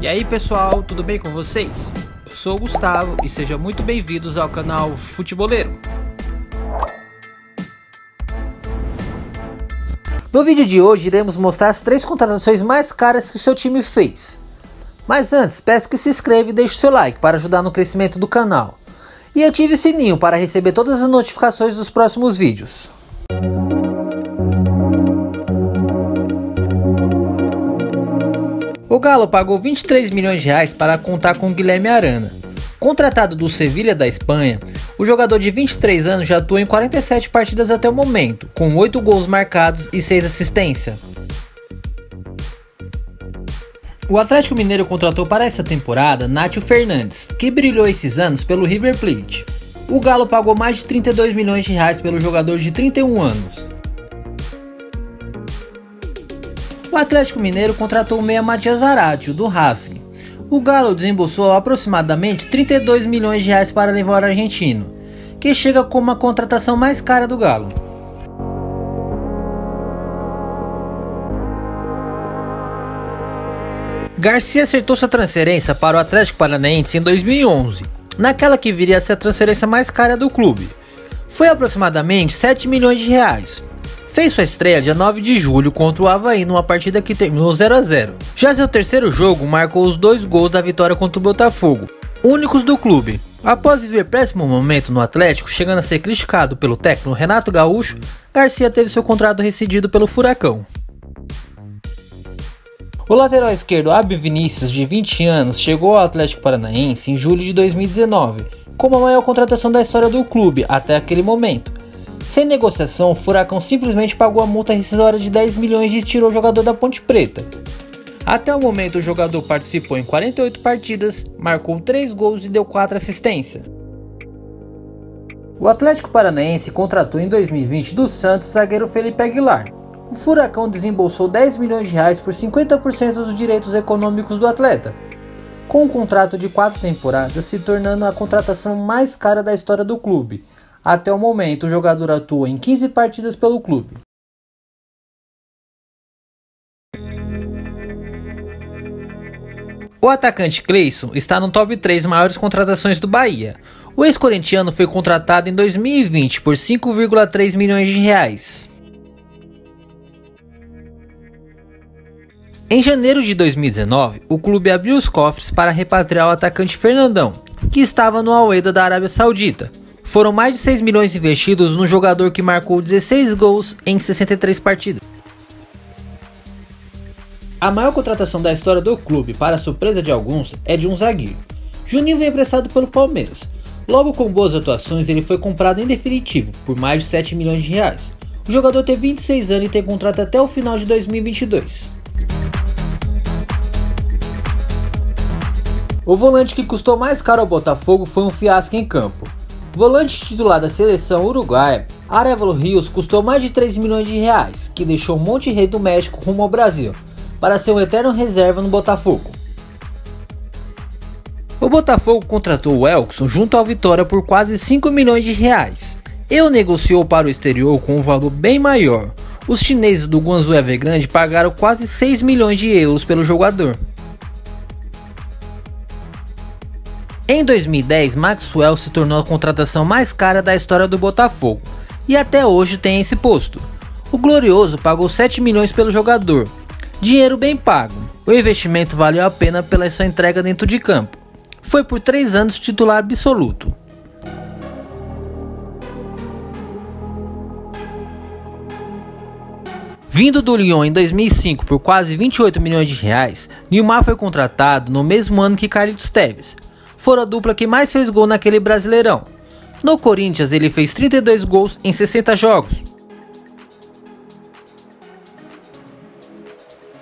E aí pessoal, tudo bem com vocês? Eu sou o Gustavo e sejam muito bem-vindos ao canal Futeboleiro. No vídeo de hoje iremos mostrar as 3 contratações mais caras que o seu time fez. Mas antes, peço que se inscreva e deixe seu like para ajudar no crescimento do canal. E ative o sininho para receber todas as notificações dos próximos vídeos. O Galo pagou 23 milhões de reais para contar com Guilherme Arana. Contratado do Sevilha da Espanha, o jogador de 23 anos já atua em 47 partidas até o momento, com 8 gols marcados e 6 assistências. O Atlético Mineiro contratou para essa temporada Nátio Fernandes, que brilhou esses anos pelo River Plate. O Galo pagou mais de 32 milhões de reais pelo jogador de 31 anos. O Atlético Mineiro contratou o meia Matias Aratio, do Racing. O Galo desembolsou aproximadamente 32 milhões de reais para levar o argentino, que chega como a contratação mais cara do Galo. Garcia acertou sua transferência para o Atlético Paranaense em 2011, naquela que viria a ser a transferência mais cara do clube. Foi aproximadamente 7 milhões de reais. Fez sua estreia dia 9 de julho contra o Avaí numa partida que terminou 0 a 0. Já seu terceiro jogo marcou os 2 gols da vitória contra o Botafogo, únicos do clube. Após viver péssimo momento no Atlético, chegando a ser criticado pelo técnico Renato Gaúcho, Garcia teve seu contrato rescindido pelo Furacão. O lateral esquerdo Abel Vinícius, de 20 anos, chegou ao Atlético Paranaense em julho de 2019, como a maior contratação da história do clube até aquele momento. Sem negociação, o Furacão simplesmente pagou a multa rescisória de 10 milhões e tirou o jogador da Ponte Preta. Até o momento o jogador participou em 48 partidas, marcou 3 gols e deu 4 assistências. O Atlético Paranaense contratou em 2020 do Santos o zagueiro Felipe Aguilar. O Furacão desembolsou 10 milhões de reais por 50% dos direitos econômicos do atleta, com um contrato de 4 temporadas se tornando a contratação mais cara da história do clube. Até o momento, o jogador atua em 15 partidas pelo clube. O atacante Cleison está no top 3 maiores contratações do Bahia. O ex-corintiano foi contratado em 2020 por 5,3 milhões de reais. Em janeiro de 2019, o clube abriu os cofres para repatriar o atacante Fernandão, que estava no Al-Wehda da Arábia Saudita. Foram mais de 6 milhões investidos no jogador que marcou 16 gols em 63 partidas. A maior contratação da história do clube, para a surpresa de alguns, é de um zagueiro. Juninho veio emprestado pelo Palmeiras. Logo com boas atuações, ele foi comprado em definitivo, por mais de 7 milhões de reais. O jogador tem 26 anos e tem contrato até o final de 2022. O volante que custou mais caro ao Botafogo foi um fiasco em campo. O volante titular da seleção uruguaia, Arévalo Rios, custou mais de 3 milhões de reais, que deixou Monterrey do México rumo ao Brasil, para ser um eterno reserva no Botafogo. O Botafogo contratou o Elkson junto ao Vitória por quase 5 milhões de reais. E o negociou para o exterior com um valor bem maior. Os chineses do Guangzhou Evergrande pagaram quase 6 milhões de euros pelo jogador. Em 2010, Maxwell se tornou a contratação mais cara da história do Botafogo, e até hoje tem esse posto. O Glorioso pagou 7 milhões pelo jogador, dinheiro bem pago. O investimento valeu a pena pela sua entrega dentro de campo. Foi por 3 anos titular absoluto. Vindo do Lyon em 2005 por quase 28 milhões de reais, Neymar foi contratado no mesmo ano que Carlitos Tevez. Foram a dupla que mais fez gol naquele Brasileirão. No Corinthians ele fez 32 gols em 60 jogos.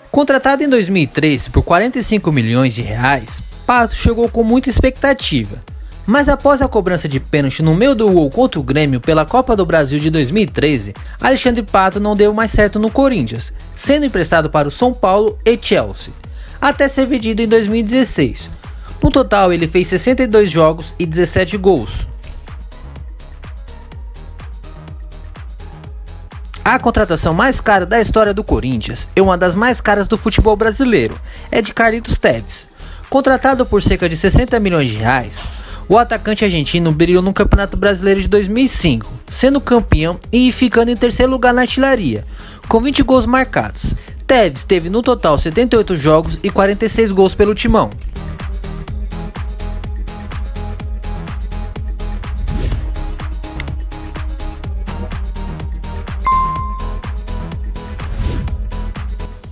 Contratado em 2013 por 45 milhões de reais, Pato chegou com muita expectativa. Mas após a cobrança de pênalti no meio do gol contra o Grêmio pela Copa do Brasil de 2013, Alexandre Pato não deu mais certo no Corinthians, sendo emprestado para o São Paulo e Chelsea, até ser vendido em 2016. No total, ele fez 62 jogos e 17 gols. A contratação mais cara da história do Corinthians e uma das mais caras do futebol brasileiro é de Carlitos Tevez. Contratado por cerca de 60 milhões de reais, o atacante argentino brilhou no Campeonato Brasileiro de 2005, sendo campeão e ficando em terceiro lugar na artilharia, com 20 gols marcados. Tevez teve no total 78 jogos e 46 gols pelo timão.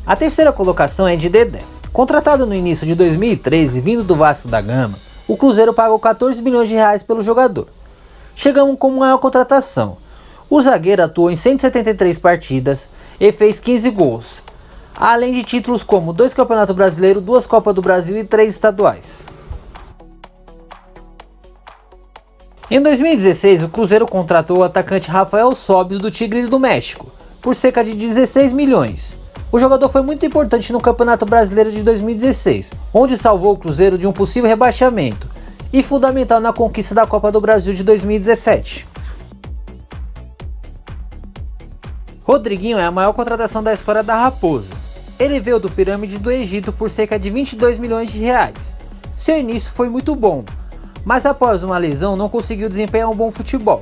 A terceira colocação é de Dedé. Contratado no início de 2013 vindo do Vasco da Gama, o Cruzeiro pagou 14 milhões de reais pelo jogador. Chegamos com maior contratação. O zagueiro atuou em 173 partidas e fez 15 gols, além de títulos como 2 Campeonatos Brasileiros, 2 Copas do Brasil e 3 estaduais. Em 2016, o Cruzeiro contratou o atacante Rafael Sobis do Tigres do México, por cerca de 16 milhões. O jogador foi muito importante no Campeonato Brasileiro de 2016, onde salvou o Cruzeiro de um possível rebaixamento, e fundamental na conquista da Copa do Brasil de 2017. Rodriguinho é a maior contratação da história da Raposa. Ele veio do Pirâmide do Egito por cerca de 22 milhões de reais. Seu início foi muito bom, mas após uma lesão não conseguiu desempenhar um bom futebol.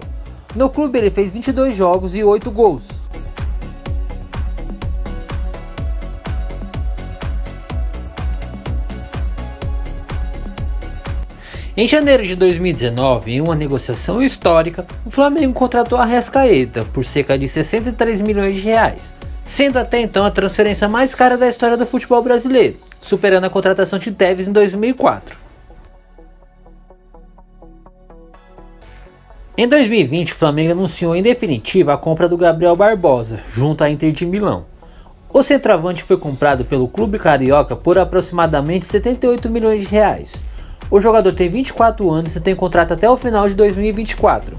No clube ele fez 22 jogos e 8 gols. Em janeiro de 2019, em uma negociação histórica, o Flamengo contratou Arrascaeta por cerca de 63 milhões de reais, sendo até então a transferência mais cara da história do futebol brasileiro, superando a contratação de Tevez em 2004. Em 2020, o Flamengo anunciou em definitiva a compra do Gabriel Barbosa, junto à Inter de Milão. O centroavante foi comprado pelo clube carioca por aproximadamente 78 milhões de reais. O jogador tem 24 anos e tem contrato até o final de 2024.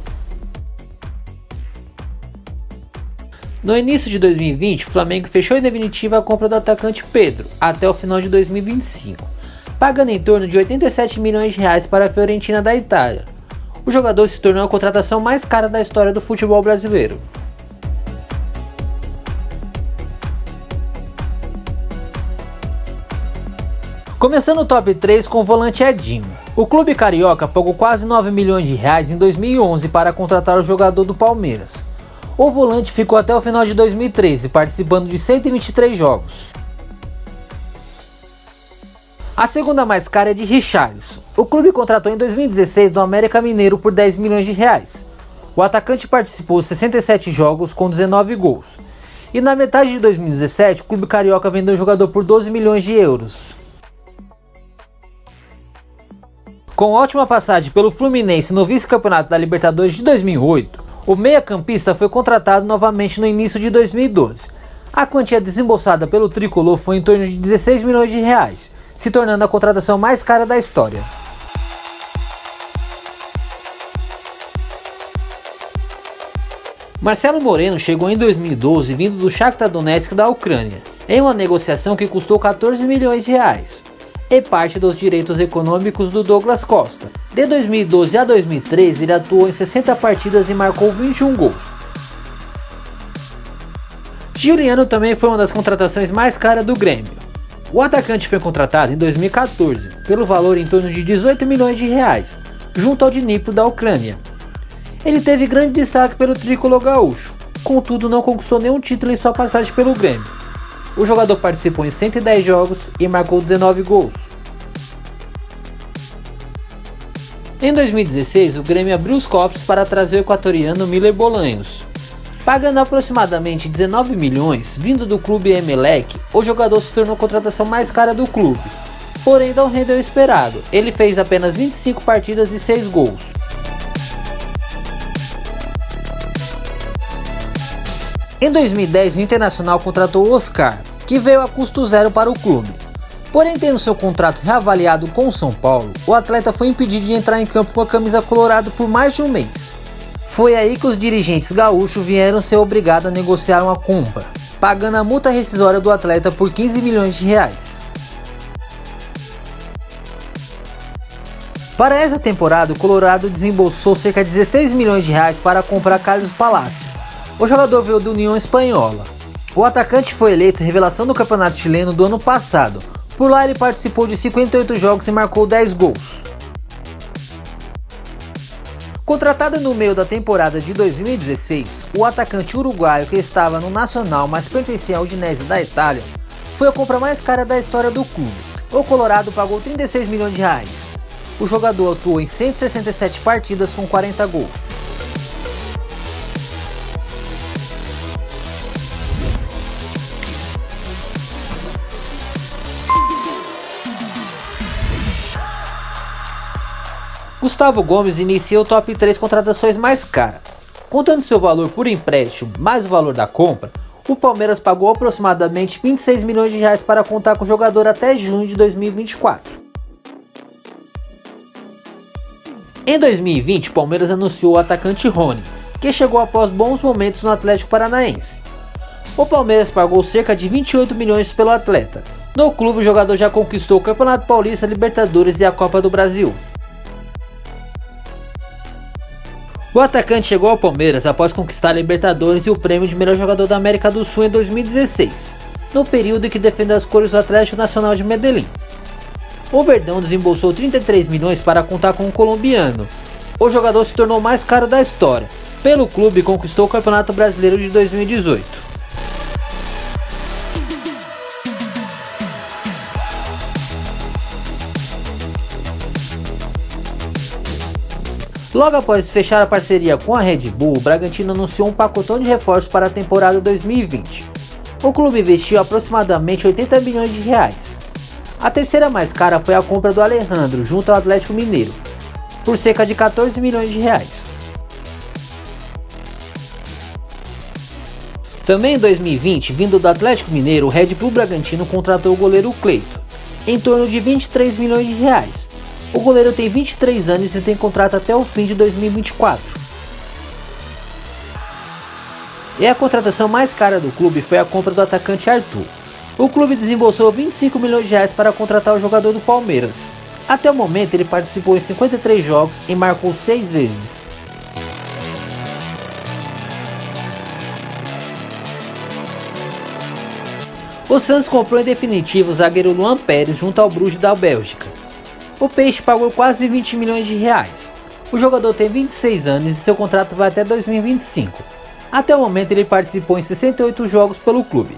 No início de 2020, o Flamengo fechou em definitiva a compra do atacante Pedro até o final de 2025, pagando em torno de 87 milhões de reais para a Fiorentina da Itália. O jogador se tornou a contratação mais cara da história do futebol brasileiro. Começando o top 3 com o volante Edinho. O clube carioca pagou quase 9 milhões de reais em 2011 para contratar o jogador do Palmeiras. O volante ficou até o final de 2013, participando de 123 jogos. A segunda mais cara é de Richarlison. O clube contratou em 2016 do América Mineiro por 10 milhões de reais. O atacante participou de 67 jogos com 19 gols. E na metade de 2017, o clube carioca vendeu o jogador por 12 milhões de euros. Com ótima passagem pelo Fluminense no vice-campeonato da Libertadores de 2008, o meia-campista foi contratado novamente no início de 2012. A quantia desembolsada pelo tricolor foi em torno de 16 milhões de reais, se tornando a contratação mais cara da história. Marcelo Moreno chegou em 2012 vindo do Shakhtar Donetsk da Ucrânia, em uma negociação que custou 14 milhões de reais. E parte dos direitos econômicos do Douglas Costa. De 2012 a 2013 ele atuou em 60 partidas e marcou 21 gols. Giuliano também foi uma das contratações mais caras do Grêmio. O atacante foi contratado em 2014 pelo valor em torno de 18 milhões de reais, junto ao Dnipro da Ucrânia. Ele teve grande destaque pelo tricolor gaúcho, contudo não conquistou nenhum título em sua passagem pelo Grêmio. O jogador participou em 110 jogos e marcou 19 gols. Em 2016, o Grêmio abriu os cofres para trazer o equatoriano Miller Bolanhos. Pagando aproximadamente 19 milhões, vindo do clube Emelec, o jogador se tornou a contratação mais cara do clube. Porém, não rendeu o esperado, ele fez apenas 25 partidas e 6 gols. Em 2010, o Internacional contratou o Oscar, que veio a custo zero para o clube. Porém, tendo seu contrato reavaliado com o São Paulo, o atleta foi impedido de entrar em campo com a camisa colorada por mais de um mês. Foi aí que os dirigentes gaúchos vieram ser obrigados a negociar uma compra, pagando a multa rescisória do atleta por 15 milhões de reais. Para essa temporada, o Colorado desembolsou cerca de 16 milhões de reais para comprar Carlos Palacio. O jogador veio da União Espanhola. O atacante foi eleito revelação do campeonato chileno do ano passado, Por lá ele participou de 58 jogos e marcou 10 gols. Contratado no meio da temporada de 2016, o atacante uruguaio que estava no Nacional, mas pertencia ao Udinese da Itália, foi a compra mais cara da história do clube. O Colorado pagou 36 milhões de reais. O jogador atuou em 167 partidas com 40 gols. Gustavo Gomes inicia o top 3 contratações mais caras. Contando seu valor por empréstimo mais o valor da compra, o Palmeiras pagou aproximadamente 26 milhões de reais para contar com o jogador até junho de 2024. Em 2020, o Palmeiras anunciou o atacante Rony, que chegou após bons momentos no Atlético Paranaense. O Palmeiras pagou cerca de 28 milhões pelo atleta. No clube, o jogador já conquistou o Campeonato Paulista, Libertadores e a Copa do Brasil. O atacante chegou ao Palmeiras após conquistar a Libertadores e o prêmio de melhor jogador da América do Sul em 2016, no período em que defendeu as cores do Atlético Nacional de Medellín. O Verdão desembolsou 33 milhões para contar com o colombiano. O jogador se tornou o mais caro da história. Pelo clube, conquistou o Campeonato Brasileiro de 2018. Logo após fechar a parceria com a Red Bull, o Bragantino anunciou um pacotão de reforços para a temporada 2020. O clube investiu aproximadamente 80 milhões de reais. A terceira mais cara foi a compra do Alejandro junto ao Atlético Mineiro, por cerca de 14 milhões de reais. Também em 2020, vindo do Atlético Mineiro, o Red Bull Bragantino contratou o goleiro Cleito, em torno de 23 milhões de reais. O goleiro tem 23 anos e tem contrato até o fim de 2024. E a contratação mais cara do clube foi a compra do atacante Arthur. O clube desembolsou 25 milhões de reais para contratar o jogador do Palmeiras. Até o momento ele participou em 53 jogos e marcou 6 vezes. O Santos comprou em definitivo o zagueiro Luan Pérez junto ao Bruges da Bélgica. O Peixe pagou quase 20 milhões de reais. O jogador tem 26 anos e seu contrato vai até 2025. Até o momento ele participou em 68 jogos pelo clube.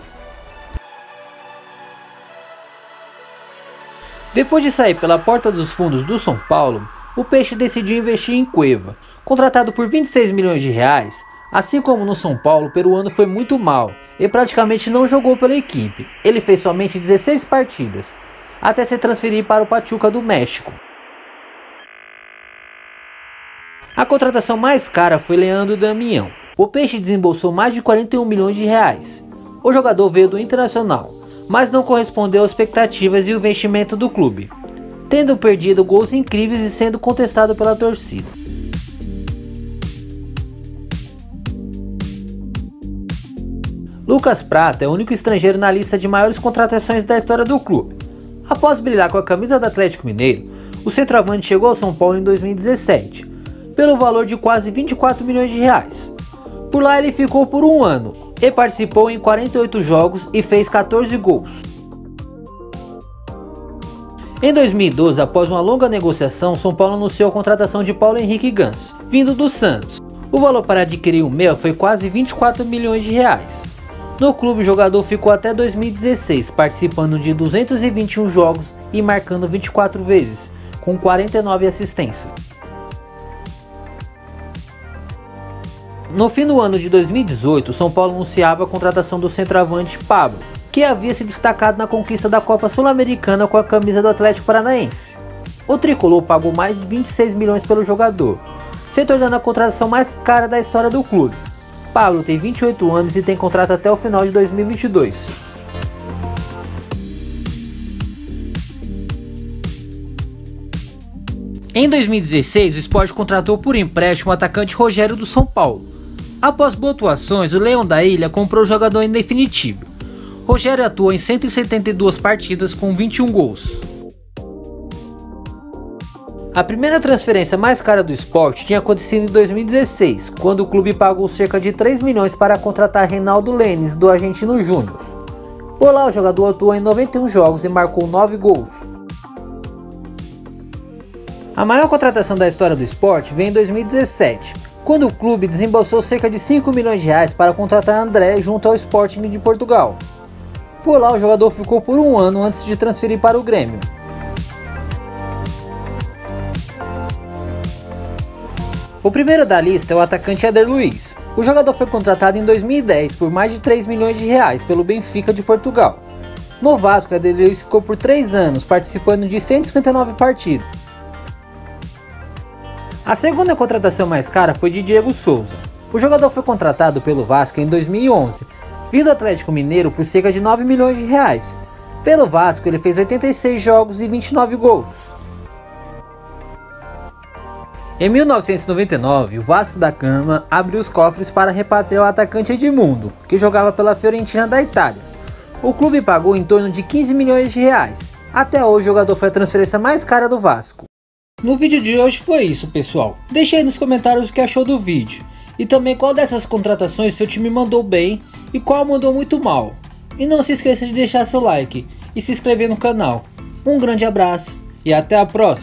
Depois de sair pela porta dos fundos do São Paulo, o Peixe decidiu investir em Cueva. Contratado por 26 milhões de reais, assim como no São Paulo, o peruano foi muito mal e praticamente não jogou pela equipe. Ele fez somente 16 partidas, até se transferir para o Pachuca do México. A contratação mais cara foi Leandro Damião. O Peixe desembolsou mais de 41 milhões de reais. O jogador veio do Internacional, mas não correspondeu às expectativas e o investimento do clube, tendo perdido gols incríveis e sendo contestado pela torcida. Lucas Prata é o único estrangeiro na lista de maiores contratações da história do clube. Após brilhar com a camisa do Atlético Mineiro, o centroavante chegou ao São Paulo em 2017, pelo valor de quase 24 milhões de reais. Por lá ele ficou por um ano e participou em 48 jogos e fez 14 gols. Em 2012, após uma longa negociação, São Paulo anunciou a contratação de Paulo Henrique Ganso, vindo do Santos. O valor para adquirir o meia foi quase 24 milhões de reais. No clube, o jogador ficou até 2016, participando de 221 jogos e marcando 24 vezes, com 49 assistências. No fim do ano de 2018, o São Paulo anunciava a contratação do centroavante Pablo, que havia se destacado na conquista da Copa Sul-Americana com a camisa do Atlético Paranaense. O tricolor pagou mais de 26 milhões pelo jogador, se tornando a contratação mais cara da história do clube. Pablo tem 28 anos e tem contrato até o final de 2022. Em 2016, o Sport contratou por empréstimo o atacante Rogério do São Paulo. Após boas atuações, o Leão da Ilha comprou o jogador em definitivo. Rogério atuou em 172 partidas com 21 gols. A primeira transferência mais cara do Sport tinha acontecido em 2016, quando o clube pagou cerca de 3 milhões para contratar Reinaldo Lênis do Argentino Júnior. Por lá, o jogador atuou em 91 jogos e marcou 9 gols. A maior contratação da história do esporte veio em 2017, quando o clube desembolsou cerca de 5 milhões de reais para contratar André junto ao Sporting de Portugal. Por lá, o jogador ficou por um ano antes de transferir para o Grêmio. O primeiro da lista é o atacante Éder Luiz. O jogador foi contratado em 2010 por mais de 3 milhões de reais pelo Benfica de Portugal. No Vasco, Éder Luiz ficou por 3 anos, participando de 159 partidas. A segunda contratação mais cara foi de Diego Souza. O jogador foi contratado pelo Vasco em 2011, vindo do Atlético Mineiro por cerca de 9 milhões de reais. Pelo Vasco, ele fez 86 jogos e 29 gols. Em 1999, o Vasco da Gama abriu os cofres para repatriar o atacante Edmundo, que jogava pela Fiorentina da Itália. O clube pagou em torno de 15 milhões de reais. Até hoje, o jogador foi a transferência mais cara do Vasco. No vídeo de hoje foi isso, pessoal. Deixe aí nos comentários o que achou do vídeo. E também qual dessas contratações seu time mandou bem e qual mandou muito mal. E não se esqueça de deixar seu like e se inscrever no canal. Um grande abraço e até a próxima.